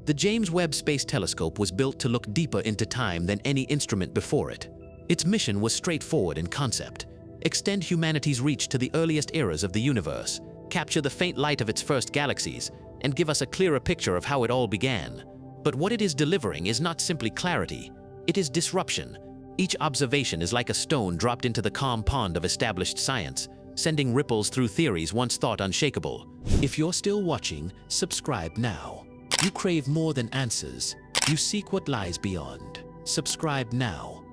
The James Webb Space Telescope was built to look deeper into time than any instrument before it. Its mission was straightforward in concept: extend humanity's reach to the earliest eras of the universe, capture the faint light of its first galaxies, and give us a clearer picture of how it all began. But what it is delivering is not simply clarity, it is disruption. Each observation is like a stone dropped into the calm pond of established science, sending ripples through theories once thought unshakable. If you're still watching, subscribe now. You crave more than answers. You seek what lies beyond. Subscribe now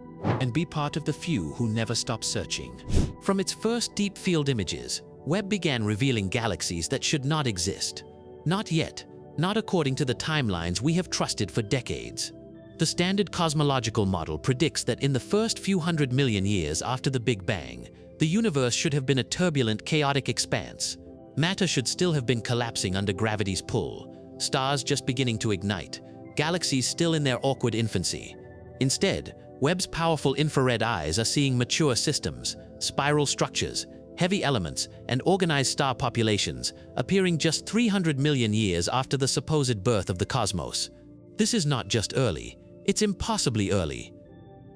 and be part of the few who never stop searching. From its first deep field images, Webb began revealing galaxies that should not exist. Not yet, not according to the timelines we have trusted for decades. The standard cosmological model predicts that in the first few 100 million years after the Big Bang, the universe should have been a turbulent, chaotic expanse. Matter should still have been collapsing under gravity's pull, stars just beginning to ignite, galaxies still in their awkward infancy. Instead, Webb's powerful infrared eyes are seeing mature systems, spiral structures, heavy elements, and organized star populations appearing just 300 million years after the supposed birth of the cosmos. This is not just early, it's impossibly early.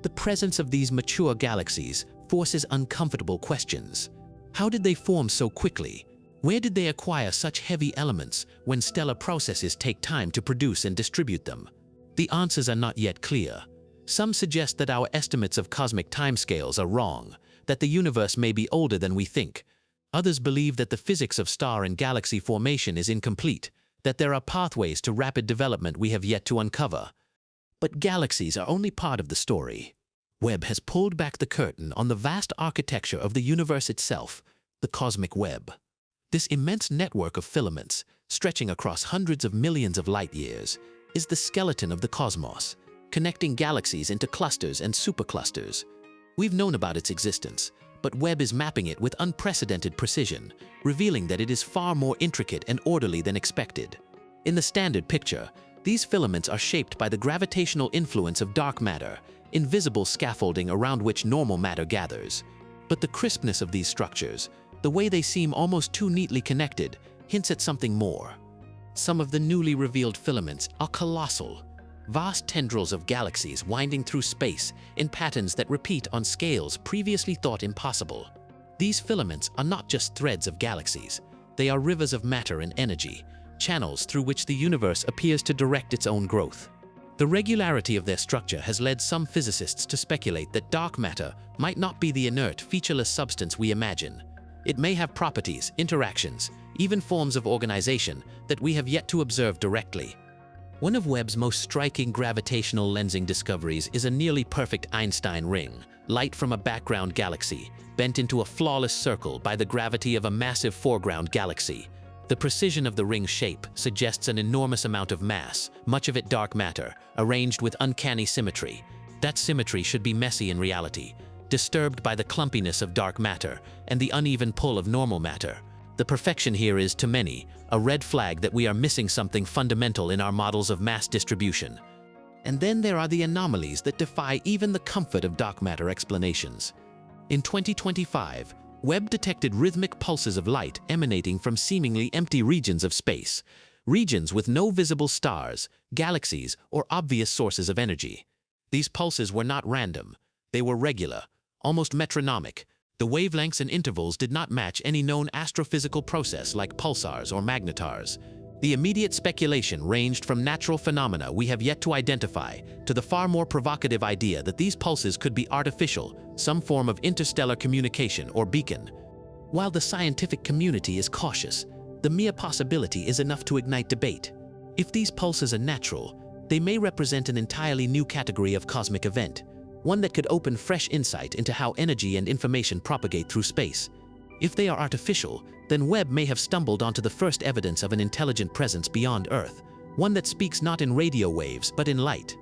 The presence of these mature galaxies forces uncomfortable questions. How did they form so quickly? Where did they acquire such heavy elements when stellar processes take time to produce and distribute them? The answers are not yet clear. Some suggest that our estimates of cosmic timescales are wrong, that the universe may be older than we think. Others believe that the physics of star and galaxy formation is incomplete, that there are pathways to rapid development we have yet to uncover. But galaxies are only part of the story. Webb has pulled back the curtain on the vast architecture of the universe itself, the cosmic web. This immense network of filaments, stretching across hundreds of millions of light years, is the skeleton of the cosmos, connecting galaxies into clusters and superclusters. We've known about its existence, but Webb is mapping it with unprecedented precision, revealing that it is far more intricate and orderly than expected. In the standard picture, these filaments are shaped by the gravitational influence of dark matter, invisible scaffolding around which normal matter gathers. But the crispness of these structures, the way they seem almost too neatly connected, hints at something more. Some of the newly revealed filaments are colossal, vast tendrils of galaxies winding through space in patterns that repeat on scales previously thought impossible. These filaments are not just threads of galaxies, they are rivers of matter and energy, channels through which the universe appears to direct its own growth. The regularity of their structure has led some physicists to speculate that dark matter might not be the inert, featureless substance we imagine. It may have properties, interactions, even forms of organization that we have yet to observe directly. One of Webb's most striking gravitational lensing discoveries is a nearly perfect Einstein ring, light from a background galaxy, bent into a flawless circle by the gravity of a massive foreground galaxy. The precision of the ring's shape suggests an enormous amount of mass, much of it dark matter, arranged with uncanny symmetry. That symmetry should be messy in reality, disturbed by the clumpiness of dark matter and the uneven pull of normal matter. The perfection here is, to many, a red flag that we are missing something fundamental in our models of mass distribution. And then there are the anomalies that defy even the comfort of dark matter explanations. In 2025, Webb detected rhythmic pulses of light emanating from seemingly empty regions of space, regions with no visible stars, galaxies, or obvious sources of energy. These pulses were not random, they were regular, almost metronomic. The wavelengths and intervals did not match any known astrophysical process like pulsars or magnetars. The immediate speculation ranged from natural phenomena we have yet to identify to the far more provocative idea that these pulses could be artificial, some form of interstellar communication or beacon. While the scientific community is cautious, the mere possibility is enough to ignite debate. If these pulses are natural, they may represent an entirely new category of cosmic event, one that could open fresh insight into how energy and information propagate through space. If they are artificial, then Webb may have stumbled onto the first evidence of an intelligent presence beyond Earth, one that speaks not in radio waves but in light.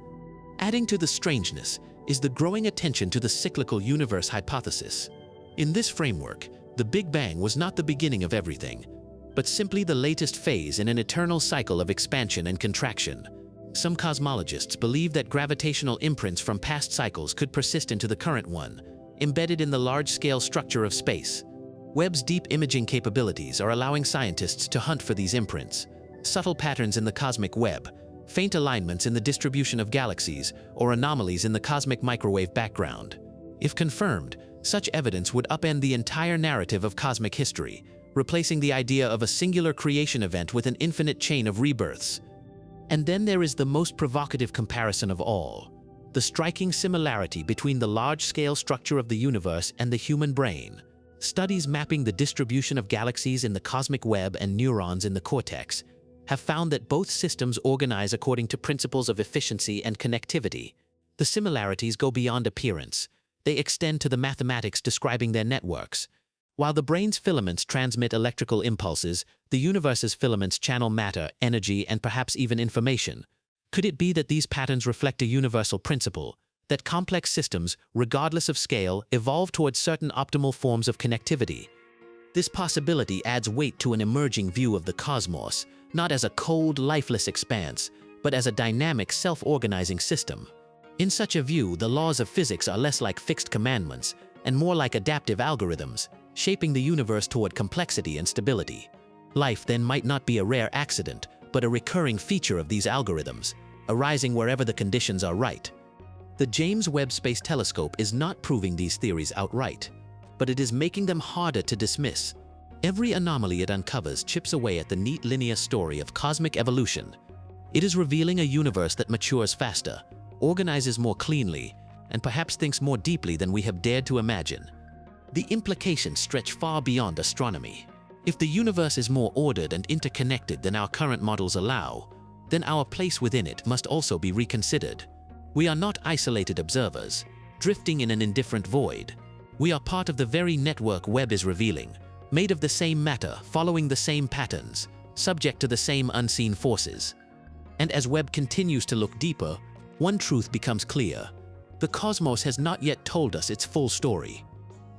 Adding to the strangeness is the growing attention to the cyclical universe hypothesis. In this framework, the Big Bang was not the beginning of everything, but simply the latest phase in an eternal cycle of expansion and contraction. Some cosmologists believe that gravitational imprints from past cycles could persist into the current one, embedded in the large-scale structure of space. Webb's deep imaging capabilities are allowing scientists to hunt for these imprints, subtle patterns in the cosmic web, faint alignments in the distribution of galaxies, or anomalies in the cosmic microwave background. If confirmed, such evidence would upend the entire narrative of cosmic history, replacing the idea of a singular creation event with an infinite chain of rebirths. And then there is the most provocative comparison of all: the striking similarity between the large-scale structure of the universe and the human brain. Studies mapping the distribution of galaxies in the cosmic web and neurons in the cortex have found that both systems organize according to principles of efficiency and connectivity. The similarities go beyond appearance. They extend to the mathematics describing their networks. While the brain's filaments transmit electrical impulses, the universe's filaments channel matter, energy, and perhaps even information. Could it be that these patterns reflect a universal principle, that complex systems, regardless of scale, evolve towards certain optimal forms of connectivity? This possibility adds weight to an emerging view of the cosmos, not as a cold, lifeless expanse, but as a dynamic, self-organizing system. In such a view, the laws of physics are less like fixed commandments and more like adaptive algorithms, shaping the universe toward complexity and stability. Life then might not be a rare accident, but a recurring feature of these algorithms, arising wherever the conditions are right. The James Webb Space Telescope is not proving these theories outright, but it is making them harder to dismiss. Every anomaly it uncovers chips away at the neat linear story of cosmic evolution. It is revealing a universe that matures faster, organizes more cleanly, and perhaps thinks more deeply than we have dared to imagine. The implications stretch far beyond astronomy. If the universe is more ordered and interconnected than our current models allow, then our place within it must also be reconsidered. We are not isolated observers, drifting in an indifferent void. We are part of the very network Webb is revealing, made of the same matter, following the same patterns, subject to the same unseen forces. And as Webb continues to look deeper, one truth becomes clear: the cosmos has not yet told us its full story.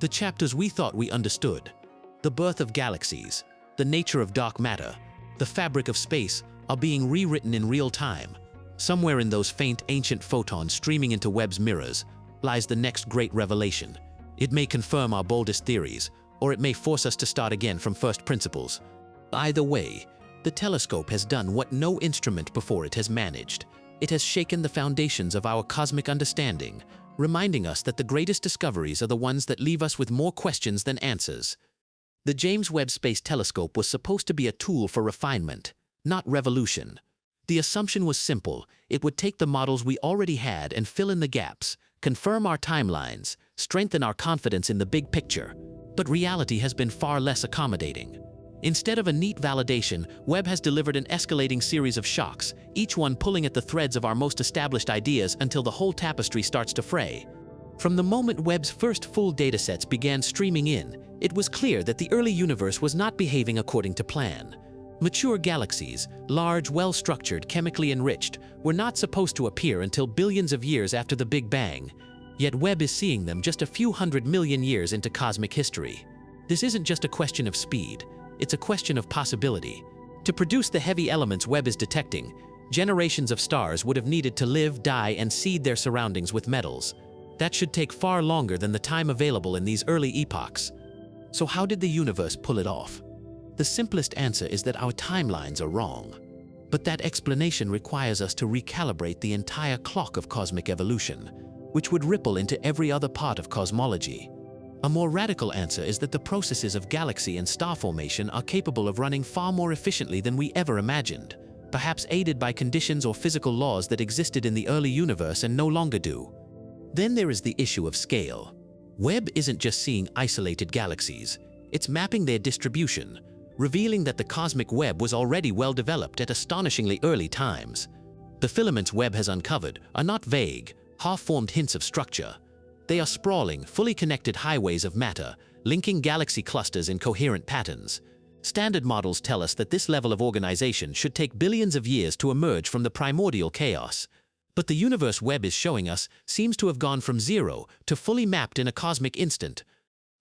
The chapters we thought we understood, the birth of galaxies, the nature of dark matter, the fabric of space, are being rewritten in real time. Somewhere in those faint, ancient photons streaming into Webb's mirrors lies the next great revelation. It may confirm our boldest theories, or it may force us to start again from first principles. Either way, the telescope has done what no instrument before it has managed. It has shaken the foundations of our cosmic understanding, reminding us that the greatest discoveries are the ones that leave us with more questions than answers. The James Webb Space Telescope was supposed to be a tool for refinement, not revolution. The assumption was simple: it would take the models we already had and fill in the gaps, confirm our timelines, strengthen our confidence in the big picture. But reality has been far less accommodating. Instead of a neat validation, Webb has delivered an escalating series of shocks, each one pulling at the threads of our most established ideas until the whole tapestry starts to fray. From the moment Webb's first full datasets began streaming in, it was clear that the early universe was not behaving according to plan. Mature galaxies, large, well-structured, chemically enriched, were not supposed to appear until billions of years after the Big Bang. Yet Webb is seeing them just a few 100 million years into cosmic history. This isn't just a question of speed, it's a question of possibility. To produce the heavy elements Webb is detecting, generations of stars would have needed to live, die, and seed their surroundings with metals. That should take far longer than the time available in these early epochs. So how did the universe pull it off? The simplest answer is that our timelines are wrong. But that explanation requires us to recalibrate the entire clock of cosmic evolution, which would ripple into every other part of cosmology. A more radical answer is that the processes of galaxy and star formation are capable of running far more efficiently than we ever imagined, perhaps aided by conditions or physical laws that existed in the early universe and no longer do. Then there is the issue of scale. Webb isn't just seeing isolated galaxies, it's mapping their distribution, revealing that the cosmic web was already well developed at astonishingly early times. The filaments Webb has uncovered are not vague, half-formed hints of structure. They are sprawling, fully connected highways of matter, linking galaxy clusters in coherent patterns. Standard models tell us that this level of organization should take billions of years to emerge from the primordial chaos. But the universe Webb is showing us seems to have gone from zero to fully mapped in a cosmic instant.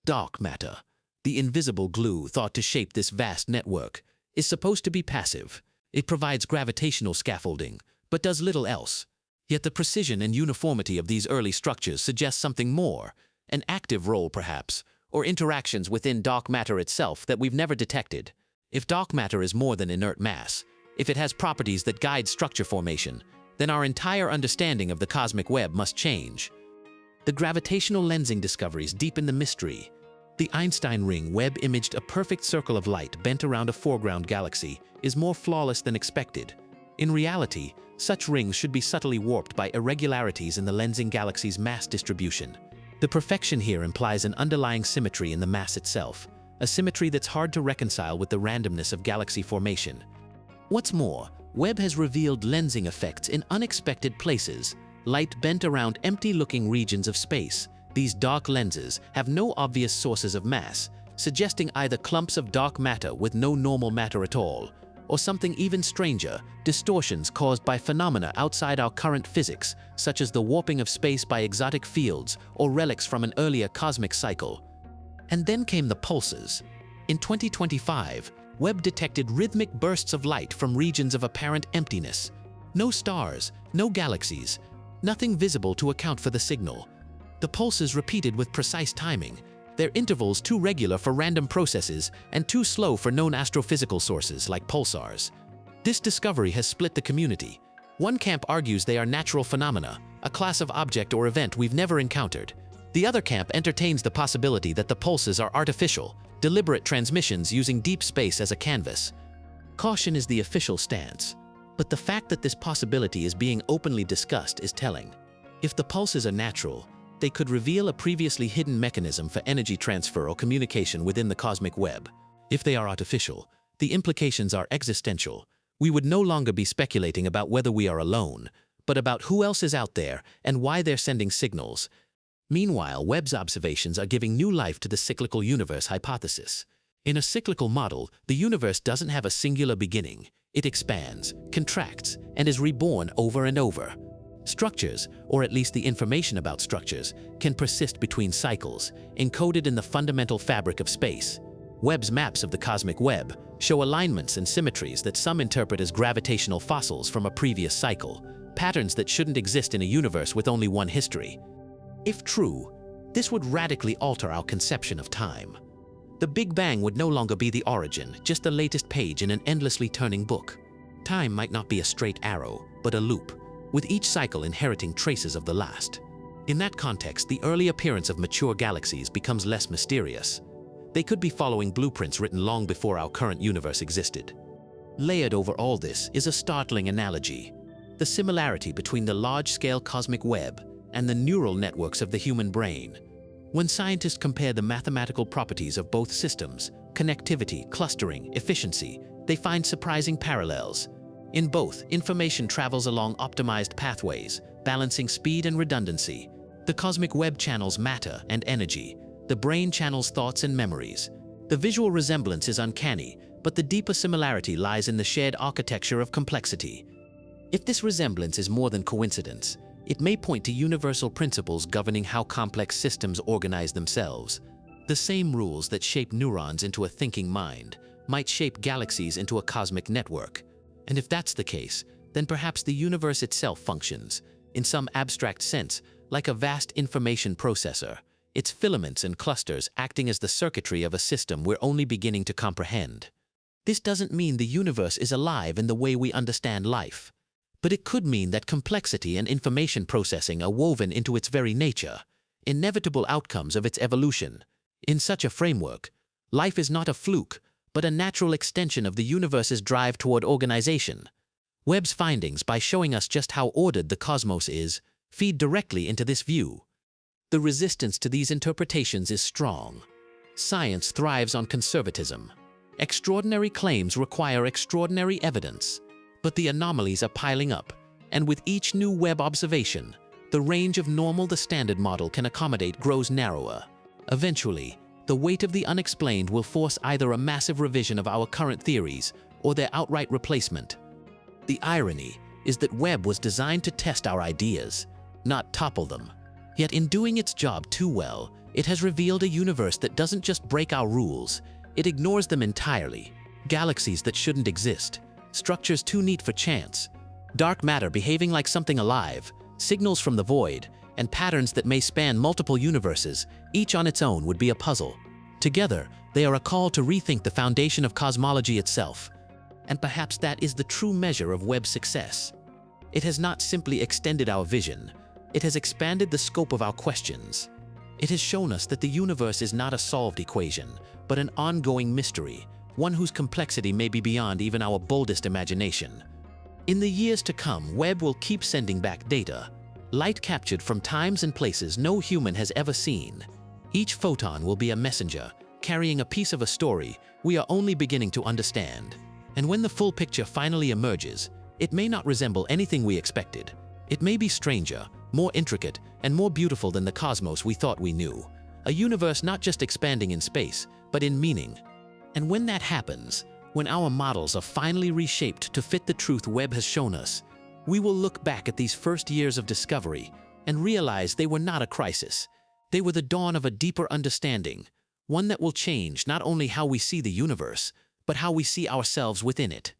Dark matter, the invisible glue thought to shape this vast network, is supposed to be passive. It provides gravitational scaffolding, but does little else. Yet the precision and uniformity of these early structures suggests something more, an active role perhaps, or interactions within dark matter itself that we've never detected. If dark matter is more than inert mass, If it has properties that guide structure formation, then our entire understanding of the cosmic web must change. The gravitational lensing discoveries deepen the mystery. The Einstein ring Webb imaged a perfect circle of light bent around a foreground galaxy is more flawless than expected. In reality, such rings should be subtly warped by irregularities in the lensing galaxy's mass distribution. The perfection here implies an underlying symmetry in the mass itself, a symmetry that's hard to reconcile with the randomness of galaxy formation. What's more, Webb has revealed lensing effects in unexpected places, light bent around empty-looking regions of space. These dark lenses have no obvious sources of mass, suggesting either clumps of dark matter with no normal matter at all, or something even stranger, distortions caused by phenomena outside our current physics, such as the warping of space by exotic fields or relics from an earlier cosmic cycle. And then came the pulses. In 2025, Webb detected rhythmic bursts of light from regions of apparent emptiness. No stars, no galaxies, nothing visible to account for the signal. The pulses repeated with precise timing, their intervals too regular for random processes and too slow for known astrophysical sources like pulsars. This discovery has split the community. One camp argues they are natural phenomena, a class of object or event we've never encountered. The other camp entertains the possibility that the pulses are artificial, deliberate transmissions using deep space as a canvas. Caution is the official stance, but the fact that this possibility is being openly discussed is telling. If the pulses are natural, they could reveal a previously hidden mechanism for energy transfer or communication within the cosmic web. If they are artificial, the implications are existential. We would no longer be speculating about whether we are alone, but about who else is out there and why they're sending signals. Meanwhile, Webb's observations are giving new life to the cyclical universe hypothesis. In a cyclical model, the universe doesn't have a singular beginning. It expands, contracts, and is reborn over and over. Structures, or at least the information about structures, can persist between cycles, encoded in the fundamental fabric of space. Webb's maps of the cosmic web show alignments and symmetries that some interpret as gravitational fossils from a previous cycle, patterns that shouldn't exist in a universe with only one history. If true, this would radically alter our conception of time. The Big Bang would no longer be the origin, just the latest page in an endlessly turning book. Time might not be a straight arrow, but a loop, with each cycle inheriting traces of the last. In that context, the early appearance of mature galaxies becomes less mysterious. They could be following blueprints written long before our current universe existed. Layered over all this is a startling analogy: the similarity between the large-scale cosmic web and the neural networks of the human brain. When scientists compare the mathematical properties of both systems, connectivity, clustering, efficiency, they find surprising parallels. In both, information travels along optimized pathways, balancing speed and redundancy. The cosmic web channels matter and energy. The brain channels thoughts and memories. The visual resemblance is uncanny, but the deeper similarity lies in the shared architecture of complexity. If this resemblance is more than coincidence, it may point to universal principles governing how complex systems organize themselves. The same rules that shape neurons into a thinking mind might shape galaxies into a cosmic network. And if that's the case, then perhaps the universe itself functions, in some abstract sense, like a vast information processor, its filaments and clusters acting as the circuitry of a system we're only beginning to comprehend. This doesn't mean the universe is alive in the way we understand life, but it could mean that complexity and information processing are woven into its very nature, inevitable outcomes of its evolution. In such a framework, life is not a fluke, but a natural extension of the universe's drive toward organization. Webb's findings, by showing us just how ordered the cosmos is, feed directly into this view. The resistance to these interpretations is strong. Science thrives on conservatism. Extraordinary claims require extraordinary evidence. But the anomalies are piling up, and with each new Webb observation, the range of normal the standard model can accommodate grows narrower. Eventually, the weight of the unexplained will force either a massive revision of our current theories or their outright replacement. The irony is that Webb was designed to test our ideas, not topple them. Yet in doing its job too well, it has revealed a universe that doesn't just break our rules, it ignores them entirely. Galaxies that shouldn't exist, structures too neat for chance, dark matter behaving like something alive, signals from the void, and patterns that may span multiple universes, each on its own would be a puzzle. Together, they are a call to rethink the foundation of cosmology itself. And perhaps that is the true measure of Webb's success. It has not simply extended our vision, it has expanded the scope of our questions. It has shown us that the universe is not a solved equation, but an ongoing mystery, one whose complexity may be beyond even our boldest imagination. In the years to come, Webb will keep sending back data, light captured from times and places no human has ever seen. Each photon will be a messenger, carrying a piece of a story we are only beginning to understand. And when the full picture finally emerges, it may not resemble anything we expected. It may be stranger, more intricate, and more beautiful than the cosmos we thought we knew. A universe not just expanding in space, but in meaning. And when that happens, when our models are finally reshaped to fit the truth Webb has shown us, we will look back at these first years of discovery and realize they were not a crisis. They were the dawn of a deeper understanding, one that will change not only how we see the universe, but how we see ourselves within it.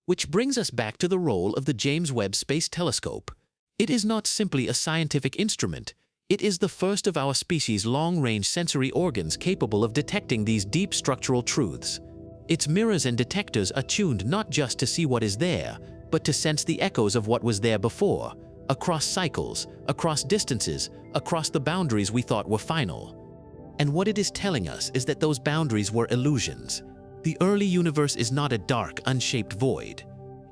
Which brings us back to the role of the James Webb Space Telescope. It is not simply a scientific instrument. It is the first of our species' long-range sensory organs capable of detecting these deep structural truths. Its mirrors and detectors are tuned not just to see what is there, but to sense the echoes of what was there before, across cycles, across distances, across the boundaries we thought were final. And what it is telling us is that those boundaries were illusions. The early universe is not a dark, unshaped void.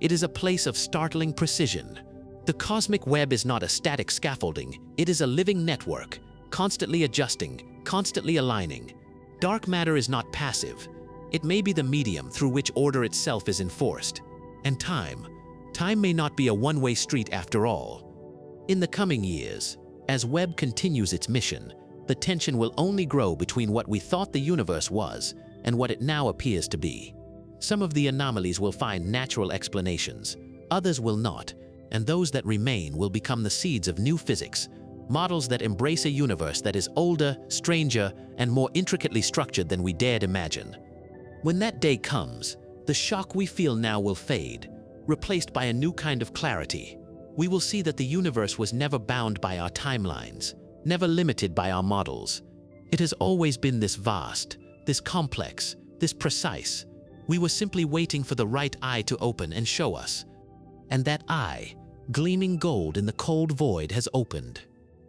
It is a place of startling precision. The cosmic web is not a static scaffolding, it is a living network, constantly adjusting, constantly aligning. Dark matter is not passive. It may be the medium through which order itself is enforced. And time may not be a one-way street after all. In the coming years, as Webb continues its mission, the tension will only grow between what we thought the universe was and what it now appears to be. Some of the anomalies will find natural explanations, others will not, and those that remain will become the seeds of new physics, models that embrace a universe that is older, stranger, and more intricately structured than we dared imagine. When that day comes, the shock we feel now will fade, replaced by a new kind of clarity. We will see that the universe was never bound by our timelines, never limited by our models. It has always been this vast, this complex, this precise. We were simply waiting for the right eye to open and show us. And that eye, gleaming gold in the cold void, has opened.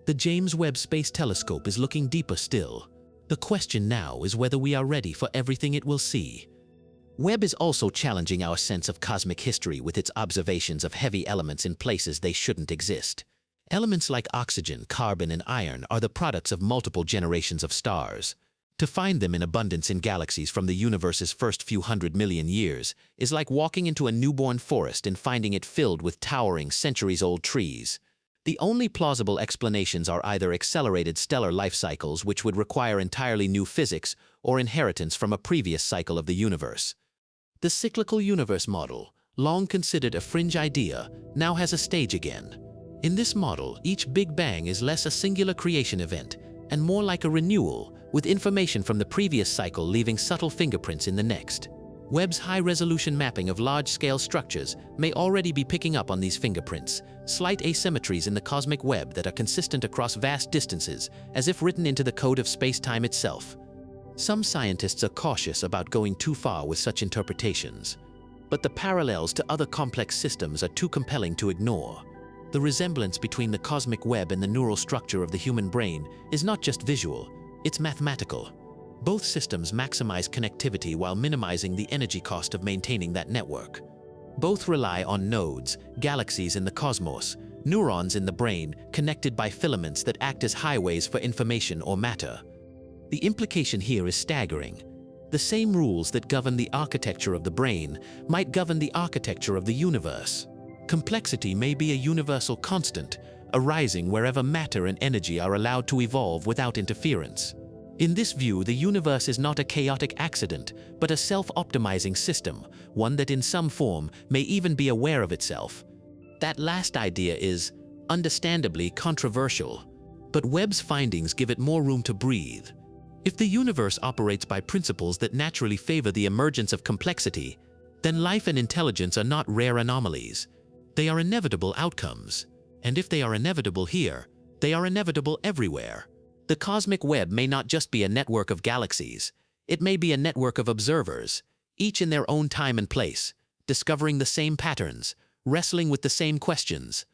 The James Webb Space Telescope is looking deeper still. The question now is whether we are ready for everything it will see. Webb is also challenging our sense of cosmic history with its observations of heavy elements in places they shouldn't exist. Elements like oxygen, carbon, and iron are the products of multiple generations of stars. To find them in abundance in galaxies from the universe's first few 100 million years is like walking into a newborn forest and finding it filled with towering, centuries-old trees. The only plausible explanations are either accelerated stellar life cycles, which would require entirely new physics, or inheritance from a previous cycle of the universe. The cyclical universe model, long considered a fringe idea, now has a stage again. In this model, each Big Bang is less a singular creation event and more like a renewal, with information from the previous cycle leaving subtle fingerprints in the next. Webb's high-resolution mapping of large-scale structures may already be picking up on these fingerprints, slight asymmetries in the cosmic web that are consistent across vast distances, as if written into the code of space-time itself. Some scientists are cautious about going too far with such interpretations, but the parallels to other complex systems are too compelling to ignore. The resemblance between the cosmic web and the neural structure of the human brain is not just visual, it's mathematical. Both systems maximize connectivity while minimizing the energy cost of maintaining that network. Both rely on nodes, galaxies in the cosmos, neurons in the brain connected by filaments that act as highways for information or matter. The implication here is staggering. The same rules that govern the architecture of the brain might govern the architecture of the universe. Complexity may be a universal constant, arising wherever matter and energy are allowed to evolve without interference. In this view, the universe is not a chaotic accident, but a self-optimizing system, one that in some form may even be aware of itself. That last idea is, understandably, controversial, but Webb's findings give it more room to breathe. If the universe operates by principles that naturally favor the emergence of complexity, then life and intelligence are not rare anomalies. They are inevitable outcomes. And if they are inevitable here, they are inevitable everywhere. The cosmic web may not just be a network of galaxies. It may be a network of observers, each in their own time and place, discovering the same patterns, wrestling with the same questions.